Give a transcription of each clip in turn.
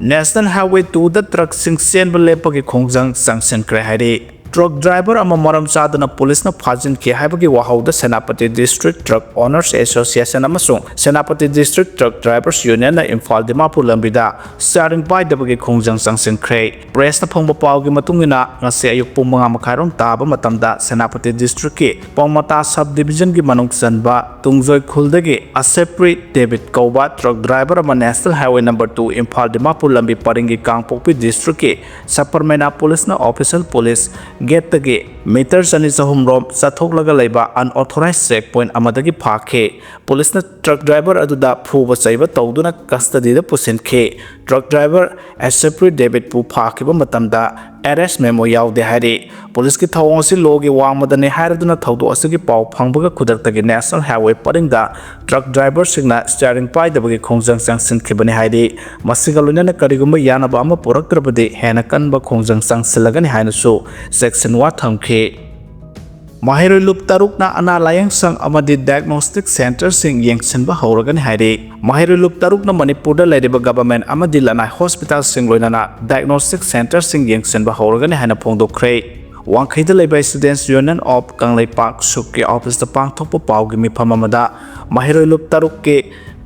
National Highway 2 da truck sing sen belepagi khongjang sanction kre hairi truck driver ama maram chadana police na phajin ki haibagi wahauda Senapati District Truck Owners Association amasung Senapati District Truck Drivers Union na Imphal Dimapur Lambi da starting by dabagi khongjang sanction kre press na phongba pawgi matungina ngase ayuk pung 5 makhairong taba matamda Senapati District ki Pongmata subdivision gi manung sanba tungjoi khuldagi Asepri David Kauba truck driver ama National Highway number 2 Imphal Dimapur Lambi paringi Kangpokpi District ki Saparmena Police na official police Get the gate, meters and is a home room, Satoglaga Leba, unauthorized checkpoint Amadagi Park. Police truck driver Aduda Pu was able to Duna custody the Pusin K. Truck driver as separate David Pu Park Matamda, arrest memo yaw de Hari. Police ki Tawasi Logi Wamadani Haraduna Taudu Asagi Pau Pangbuga Kudatagi National Highway putting the truck driver signal starting by the Bagi Kongjang Sanction Kibani Haidi. Masigaluna Kariguma Yanabama Purakrabadi, Hanakan Bakongjang Sang Silagani Hanasu. Section 1 thingkhre Maheiroi lup taruk na analayang sang amadi diagnostic center sing yengsenba hauragan hairi Maheiroi lup taruk na Manipur da ladiba government amadi lanai hospital sing loinana diagnostic center sing yengsenba hauragan hana phongdokkhre Wangkhaida leba students union of Kanglei Park Sukki office da pangthokpa pawgi mifam amada Maheiroi lup taruk ke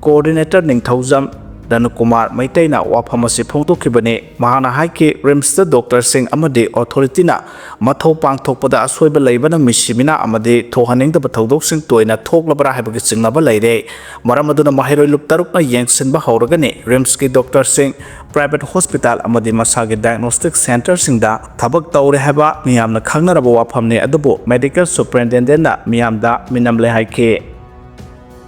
coordinator ningthaujam Danu Kumar Maitaina Waphamasi Phongtokibane Mahana Haike Rimster Doctor Singh Amade Authority na Mathau Pangthokpada Assoiba Leibana Mishimina Amade Thohaning the Bathodok Sing Toina Thoklabra Habaki Singnaba Leire Maramaduna Maheiroi lup taruk na Yengsenba Hauragane Rimski Doctor Singh Private Hospital Amade Masagi Diagnostic Center Singda Thabak Taure Haba Miyamna Khangnaraba Waphamne Adubu Medical Superintendent na Miyamda Minamle Haike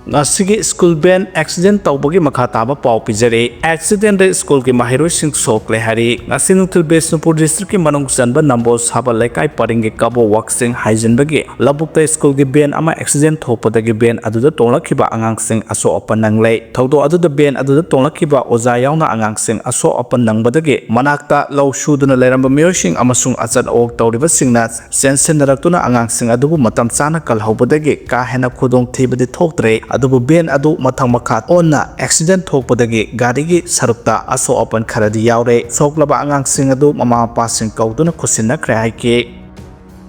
Ngasigi school ban accident tawbagi makhataba pau pijare accident de school ki Maheiroi Sokle hari ngasinungthil Besnupur district ki manung sanba numbers haba lekai paringe kabo waxing haijen bagi labukta school ki ban ama accident thopadagi ban aduda tonglakhiba angang sing aso open nanglei thodo aduda ban aduda tonglakhiba oja yauna angang sing aso open nangbadagi manakta law shuduna leramba miyosing amasung achan ok tawriba singna sensen naratuna angang sing adubu matam chana kalhobadagi ka hena khudong thibadi thoktre adubu ben adu mathang makhat onna accident thokpadagi garigi sarukta aso open kharadi yaure soklaba angang sing adu mama pa sing kauduna khusinna kre haike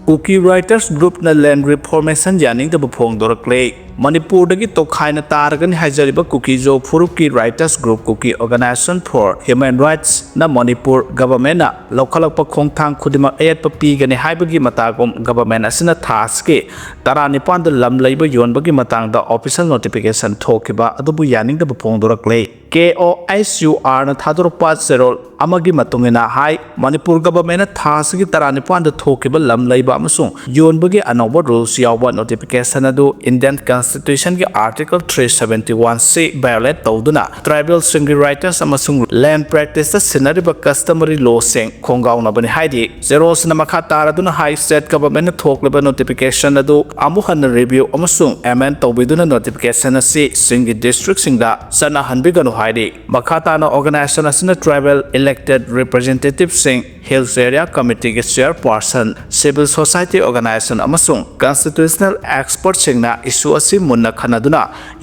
Kuki Writers Group na land reformation yaning da bufong dorakle Manipur dagi tokhaina targan hajariba Kuki jo Furuki Writers Group Kuki Organization for Human Rights na Manipur government na lokhalakpa khongthang khudima ayat pa pigani haibagi matagom government asina thaske taranipan da lam leiba yonbagi matang da official notification thokiba adubu yaning da bufong dorakle KOISUR na thadorpa serol amagi matungina hai Manipur government na thasgi taranipan da thokiba lam leiba amasung yonbagi anoba rules yawa notification adu Indian Constitution ki Article 371C violate tawduna tribal single writers amasung land practice da sinariba customary law sing khongauna bani haidi zeros na makha taraduna high state government na thokleba notification adu amuhan review amasung amend tawbiduna notification asi singi district singda sana hanbiganu haidi makha na organization asina tribal elected representatives sing Hills Area Committee ki chairperson civil society organization amasung constitutional expert singna issue asi munna khanaduna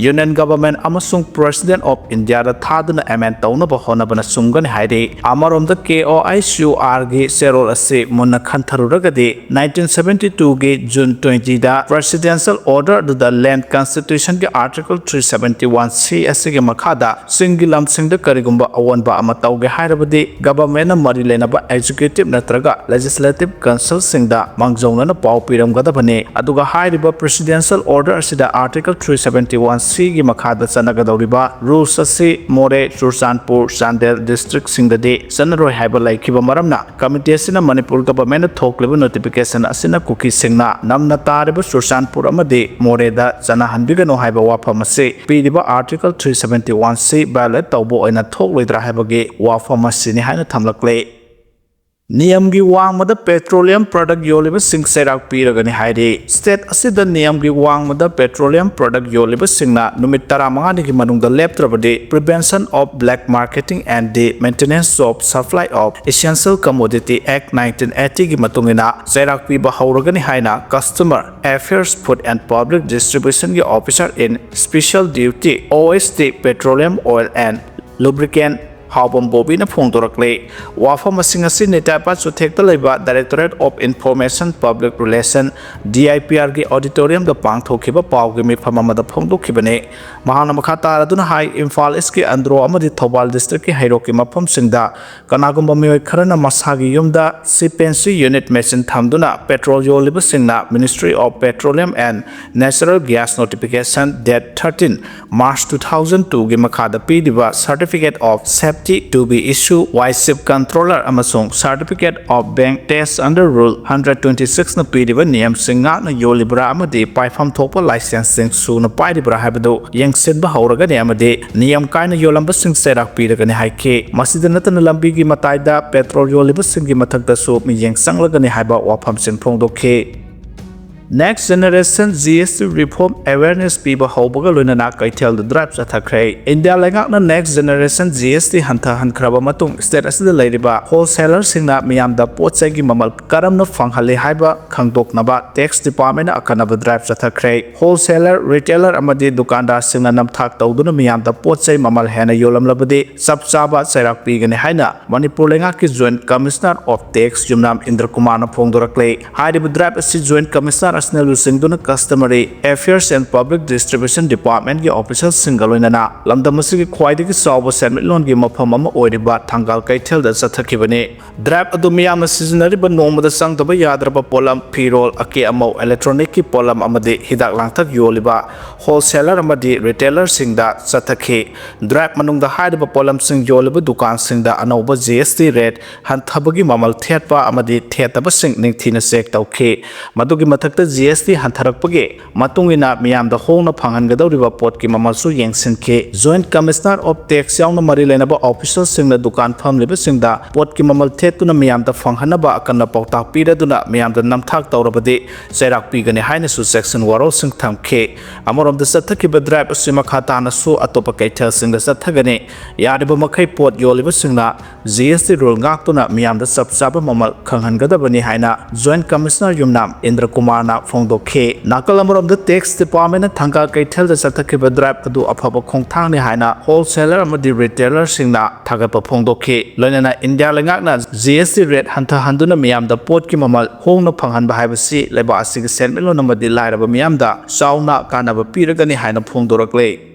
union government amasung president of India da thaduna amend tawna ba honabana sumgani haide amarom da KOISUR gi serol asi munna khantharuragadi 1972 gi June 20 da presidential order da land constitution ki article 371C asi gi makhada singilam singda karigumba awonba ama tawge hairabadi government na mari lena ba executive natraga legislative council singda mangjongna na pau piramgada bane aduga hairiba presidential order asida article 371C gi makhada chanagadoriba rules asi More Churchandpur Chandel district singdadi sanaroi haiba laikhiba maramna committee asina Manipur government thokleba notification asina Kuki singna namna tariba Churchandpur amadi More da chana hanbigano haiba wafam ase piriba article 371C violate tawbo oina thokloidra haibagi wafam asini haina thamlakle Niyamgi wangmada petroleum product yoliba singserak piragani haide state asida niyamgi wangmada petroleum product yoliba singna numit 15 gi manungda leptrabadi prevention of black marketing and the maintenance of supply of essential commodity act 1980 gi matungina serak piba hauragani haina customer affairs food and public distribution gi officer in special duty OST petroleum oil and lubricant Haubam Bobina Phongdorakle Wafam Asingasi Netapa Sutekta Leba Directorate of Information Public Relation DIPR gi auditorium the Pangthokiba Pawgimi Pamama the Phongdokibane Mahana Makata Aduna High Imphal Iski Andro Amadi Thobal District Hairoki Mapam Singda Kanagumba Mioy Karana Masagi Yumda Sipensi Unit Machine Thamduna Petrol Yoliba Singna Ministry of Petroleum and Natural Gas Notification date 13 March 2002 gi Makada Pidiba Certificate of Safety to be issued Wisip Controller Amasung Certificate of Bank Test under Rule 126 na Pidiba Niyam Singa na Yolibra Amadi Paifam Thopa Licensing Suna Paidibra Habado Yangsinba Hauraga Amadi Niyam Kaina Yolamba Sing Serak Pidagani Haike Masidanatan Lambi gi Mataida Petrol Yoliba Singi Matakda Soap Mi Yang Sanglagani Haiba Wapam Sing Phongdoke Next Generation GST Reform Awareness Piba Hoboga Lunana Kaitel the Drives at Thingkhre India Langakna Next Generation GST Hanta Hankraba Matung Status the Ladyba Wholesalers Singna Miam the Potsegi Mamal Karam no Fanghali Haiba Kangdok Naba Tax Department Akanaba Drives at Thingkhre Wholesaler Retailer Amadi Dukanda Singna Nam Thak Tawduna Miam the Potsei Mamal Hana Yolam Labadi Sabsaba Serak Pigani Haina Manipur Langaki Joint Commissioner of Tax Jumnam Indra Kumana Phongdorakle Haidibu Drive as Joint Commissioner National Singduna Customary Affairs and Public Distribution Department ki official Singalonana Lamdamasigi Kwaidiki Sawa Senmitlon gi Mapamama Oidiba Tangal Kaitel da Sathakibane Drap Adumiyama Seasonary Banoma the Sang the Yadraba Polam Pirol Ake Amo Electronic Polam Amadi Hidak Langtak Yoliba Wholesaler Amadi Retailer Singda Sathaki Drap Manung the Hideba Polam Sing Yoliba Dukan Singda Anoba GST rate Hantabagi Mamal Theatpa Amadi Theataba Sing Ningtina Sek Tauke Madugi Matakta GST Hantarakpage Matungina Miam the Hong of Pangangadoriba Port Ki Mamasu Yangsin K Joint Commissioner of Tax Yang Marilenaba Official Singla Dukan Pam Liba Singda Port Ki Mamal Tetuna Miam the Fanghanaba Akana Pota Pida Duna Miam the Namtak Taurabade Serak Pigani Hainesu Section Waro Sing Tam K Amor of the Satakiba Drive Simakatana Su Atopakatel Sing the Satagane Yadiba Makai Port Yoliba Singla GST Rule Gaktuna Miam the Subsaba Mamal Kangangadabani Haina Joint Commissioner Yumnam Indra Kumana Phongdoke Nakalamor of the Tax Department Thanga Kaitel the Satakiba Drive Adu Apapa Kongtang Haina Wholesaler Amadi Retailer Singna Tagapa Phongdoke Lonana India Langakna GST rate Hanta Handuna Miam the Port Ki Mamal Hong no Panghan Bahibasi Leba Asig Senmilo Namadi Lairaba Miamda Sauna Kanaba Piragani Haina Phongdorakle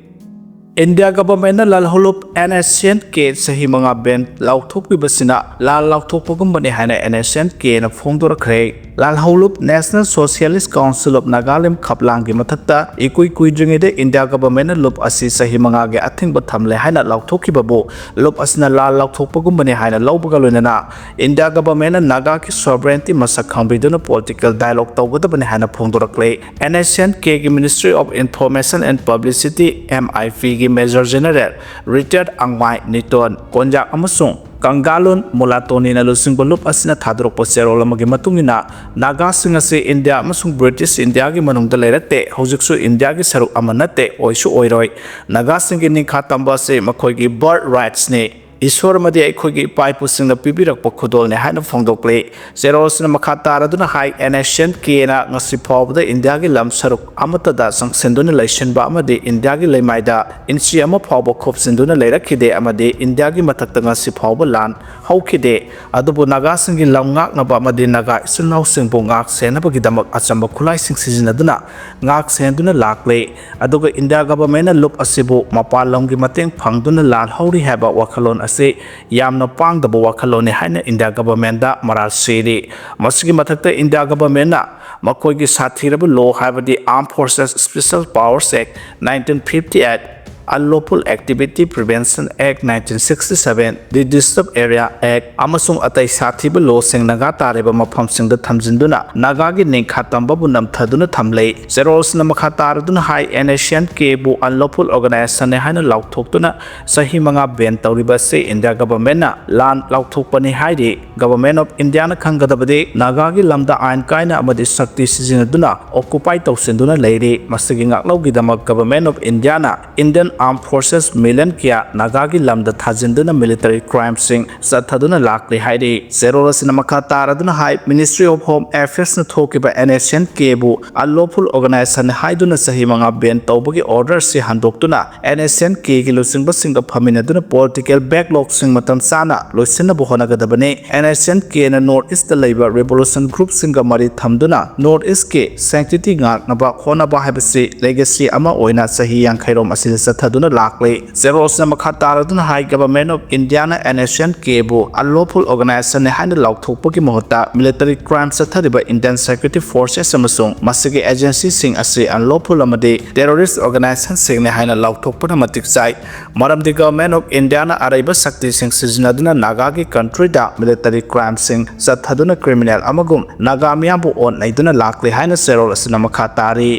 India government lal holup NSCN ke sahi manga ben laothok basina lal laothok pagum haina NSCN ke na phongdorakre lal holup National Socialist Council of Nagaland khaplang gi mathakta ikui kuidringe de India government lup asi sahi manga ge athing ba thamle haina laothok ki babu lup asina lal laothok pagum haina lawbaga loinana India government naga ki sovereignty masak khambiduna political dialogue tawgada bani haina phongdorakle NSCN ke gi Ministry of Information and Publicity MIP Major General Richard Angmai Niton Konjak Amasung Kangalon Mulatoni na lusing balup asina thadrok po serol magi matungina Naga singase India amasung British India gi manung dalerate hojiksu India gi saruk amanate oisu oiroi Naga singi ni khatamba se makhoi gi bird rights ne Iswar Madi Kogi Pipe Sing the Pibirak Pokudol ne Hana Phongdokle Zeros na Makata Raduna High NSCN Kena Nasipo the Indiagi Lam Saruk Amatada Sang Senduna Lation Bamadi Indiagi Lemaida Insiama Pobo Kop Senduna Lera Kide Amadi Indiagi Matatanga Sipoba Lan How Kide Adobo Nagasingi Lamgak Nabamadi Naga Sunau Singbongak Senabagidamak Asamba Kulai Sing Seasonaduna Ngak Senduna Lakle Adoga India government look asibo Mapalangi Mateng Pangduna Lan Howdy Haba Wakalon ase yamna pang da bawa khalone haina India government da maral seri masigi mathakta India government na makoi gi sathirab law habadi Armed Forces Special Powers Act 1958 Unlawful Activity Prevention Act 1967 The Disturbed Area Act amasung atai sathiba law sing naga tareba mafam sing da thamjinduna naga gi ningkhatamba bu namthaduna thamlei zeros na makhatar dun high NSCN ke bu unlawful organization ne haina lauthoktuna sahi manga ben tawriba se India government na lan lautokpani haide government of India na khangadabade naga gi lamda ain kaina amadi shakti sijinaduna occupy tawsinduna leire masigi ngaklaugi damak government of India na Indian arm forces million क्या नागागी lambda थाजिंदुना military crime सिंग चथदुना लाक्ले हाइरे जेरोलसिना मखा तारदुना हाई ministry of home affairs न थोकिबा NSCN केबु unlawful organisation हाइदुना सही मंगा बेन तौबगी ऑर्डर से हंदोक्तुना NSCN के लुसिंगबा सिंग फमिनदुना पॉलिटिकल बैकलॉग सिंग मतम साना लोइसिनबो होनागदबने NSCN के न नॉर्थ ईस्ट लेबा रेवोल्यूशन ग्रुप सिंग मरी थमदुना नॉर्थ ईस्ट के सैंक्टिटी गाकनबा खोनबा हाइबसे लेगेसी अमा ओइना सही यांखैरोम असिल सथदुना लाक्ले जेरोलसिना मखा तारदुना हाई गवर्नमेंट ऑफ इंडिया ना NSCN केबु अनलॉफुल ऑर्गेनाइजेशन हाइना लाउथोकपगी महत्ता मिलिटरी क्राइम चथरिबा इंडियन सिक्योरिटी फोर्सेस अमसुंग मसिगे एजेंसी सिंग असे अनलॉफुल अमदे टेररिस्ट ऑर्गेनाइजेशन सिंग ने हाइना लाउथोकपना मतिक चाइ मरमदि गवर्नमेंट ऑफ इंडिया ना अरैबा शक्ति सिंग सिजनदुना नागा की कंट्री दा मिलिटरी क्राइम सिंग चथदुना क्रिमिनल अमगुम नागा मियाबु ओन नैदुना लाक्ले हाइना जेरोलसिना मखा तारी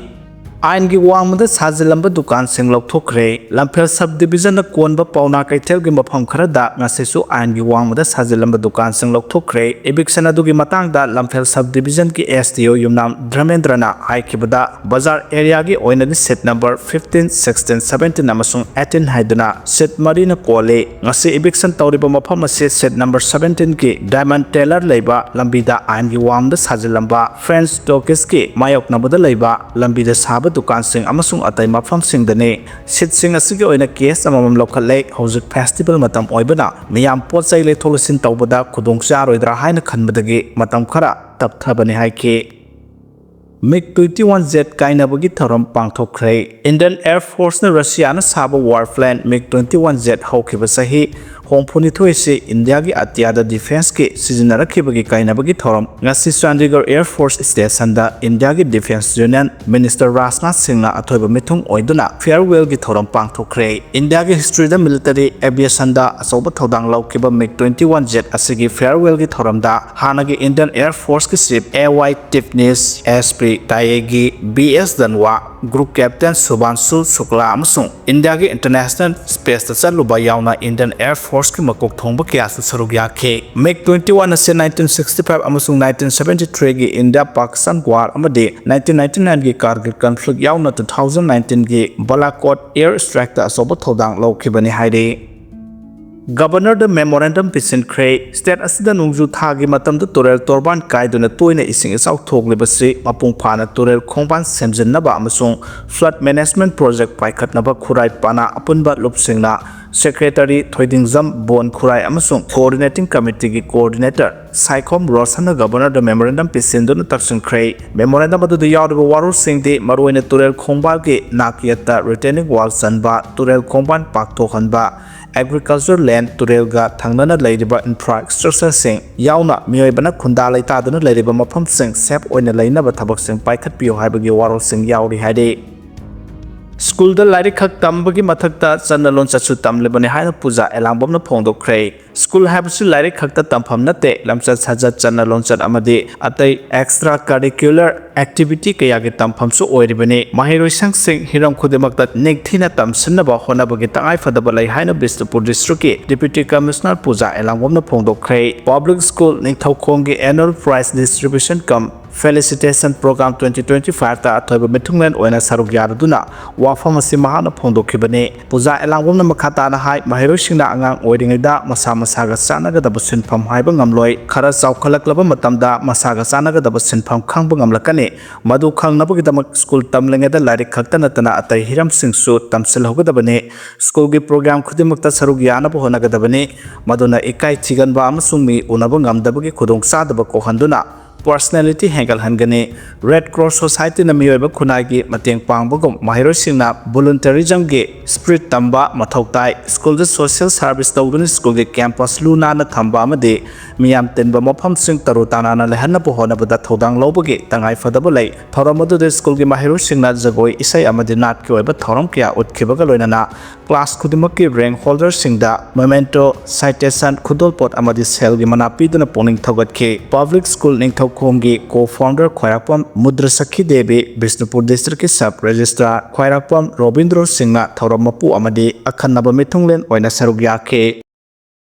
आइन की वांगमद साजिलंब दुकान सिंग लौथोखरे लंफेल सब डिवीजन कोनबा पौना कैथेल की मफम खरदा ngasisu आइन की वांगमद साजिलंब दुकान सिंग लौथोखरे एबिक्सन अदुगी मतंगदा लंफेल सब डिवीजन की SDO युमनाम धर्मेंद्रना हाइकिबदा बाजार एरिया की ओइनदि सेट नंबर 15 16 17 अमसुंग 18 हाइदुना सेट मरीना कोले ngasi एबिक्सन तौरिबा मफम असे सेट नंबर 17 की डायमंड टेलर लेबा लंबीदा आइन की वांगमद साजिलंबा फ्रेंड्स टोकिस की मायोकनबदा लेबा लंबीदा साब दुकान सिंग अमसुंग अतै मफम सिंग दने सिट सिंग असिगे ओइना केस अममम लौखले हौजिक फेस्टिवल मतम ओइबना मियाम पोचै लेथोलसिन तौबदा खुदोंग चारोइद्रा हाइना खनबदगे मतम खरा तपथबने हाइके MiG-21Z काइनबगी थरम पांगथोखरे इंडियन एयर फोर्स ने रशिया न साब वारप्लेन MiG-21Z हौखिबा सही होंफुनिथोय से इंडिया की अत्यादा डिफेंस के सिजनरखिबगी काइनबगी थरम ngasi Chandigarh air force station दा इंडिया की defence union minister Rajnath Singh अथोब मिथुंग ओइदुना फेयरवेल की थरम पांगथोखरे इंडिया की हिस्ट्री दा मिलिटरी एविएशन दा असौब थौदांग लौखिबा MiG-21Z असिगी फेयरवेल की थरम दा हानागी इंडियन एयर फोर्स की शिप AY टिफनिस SP तायेगी BS दनवा ग्रुप कैप्टन सुबांशु शुक्ला अमसुंग इंडिया की इंटरनेशनल स्पेस दा चलुबा यावना इंडियन एयर फोर्स की मकोक थोंबा कयासु सरुक याखे MiG-21 असे 1965 अमसुंग 1973 की इंडिया पाकिस्तान वार अमदे 1999 की कारगिल कॉन्फ्लिक्ट यावना 2019 की बालाकोट एयर स्ट्राइक दा असोब थौदांग लौखिबनि हाइरे गवर्नर द मेमोरेंडम पिसिनख्रे स्टेट असिदा नुंगजु थागी मतमद तुरेल तोरबान कायदुना तोइना इसिंग इसाउ थोगलिबसि मपुंग फाना तुरेल खोंबान सेमजिननबा अमसुंग फ्लड मैनेजमेंट प्रोजेक्ट पाइखतनबा खुराई पाना अपुनबा लुपसिंगना सेक्रेटरी थोइदिंगजम बोन खुराई अमसुंग कोऑर्डिनेटिंग कमिटी की कोऑर्डिनेटर साइकोम रोशन गवर्नर द मेमोरेंडम पिसिनदुना तक्सिनख्रे मेमोरेंडम अदुदा यावदबा वारुसिंगदि मरुइना तुरेल खोंबा के नाकियता रिटेनिंग वाल सनबा तुरेल खोंबान पाक्थोखनबा एग्रीकल्चर लैंड तुरेलगा थंगना लेरिबा इंफ्रास्ट्रक्चर सिंग यावना मियोइबना खुंदा लेतादुना लेरिबा मफम सिंग सेफ ओइना लेनबा थबक सिंग पाइखतपियो हाइबगी वारोल सिंग यावरि हाइदे स्कूल द लाइरिक खक तंबगी मथकता चनलोन चछु तमलेबने हाइना पूजा एलांबमना फोंदोखरे स्कूल हाइबसु लाइरिक खक्ता तंफम नते लमचत साजत चनलोन चत अमदे अतै एक्स्ट्रा करिकुलर एक्टिविटी कयागे तंफमसु ओइरिबने माहेरोइ सिंह हिरम खुदेमक्ता नेगथिना तमसनबा होनबगे तंगाइ फदबा लै हाइना बिष्णुपुर डिस्ट्रिक्ट के डिप्यूटी कमिश्नर पूजा एलांबमना फोंदोखरे पब्लिक स्कूल निंगथौखोंगे annual prize distribution cum felicitation programme 2025 ता अथोब मिथुंगलेन ओइना सरुक यारदुना वाफम असि महाना फोंदोखिबने पूजा एलांगोमना मखाताना हाय माहेरोइ सिंगना अंगांग ओइरिङैदा मसा मसागा चानागदब सिनफम हाइबा ngamloi खरा चावखलक्लबा मतमदा मसागा चानागदब सिनफम खांबा ngamlakane मदु खांगनबगिदमक स्कूल तमलेङैदा लाइरिक खक्ता नतना अतै हिरम सिंगसु तमसिलहोगदबने स्कूल की प्रोग्राम खुदिमक्ता सरुक यानब होनगदबने मदुना इकाई थिगनबा अमसुंग मी उनब ngamdabagi khudong sadaba कोहंदुना पर्सनैलिटी हेंगल हनगने रेड क्रॉस सोसाइटी न मियोइबा खुनागी मतेंग पांगबगम माहेरोइ सिंगना वॉलंटरिज्म के स्पिरिट तंबा मथौताई स्कूल द सोशल सर्विस तौदुन स्कूल के कैंपस लुना न थंबा अमदे मियाम तेनबा मफम सिंग तरु तानाना लेहनबो होनबदा थौदांग लौबगे तंगाइ फदबा लै थौरम अदुदे स्कूल के माहेरोइ सिंगना जगोई इसै अमदे नाट के ओइबा थौरम क्या उतखिबगा लोइनाना क्लास खुदिमक के रैंक होल्डर सिंगदा मोमेंटो साइटेशन खुदोलपोट अमदे सेल के मनापीदुना पोनिंग थौगतखे पब्लिक स्कूल निंगथौ खोंगी को-फाउंडर ख्वाइराकपम मुद्रसखी देवी बिष्णुपुर डिस्ट्रिक्ट के सब रजिस्ट्रार ख्वाइराकपम रोबिंद्र सिंह थौरम मपु अमदे अखन्नब मिथुंगलेन ओइना सरुक याखे।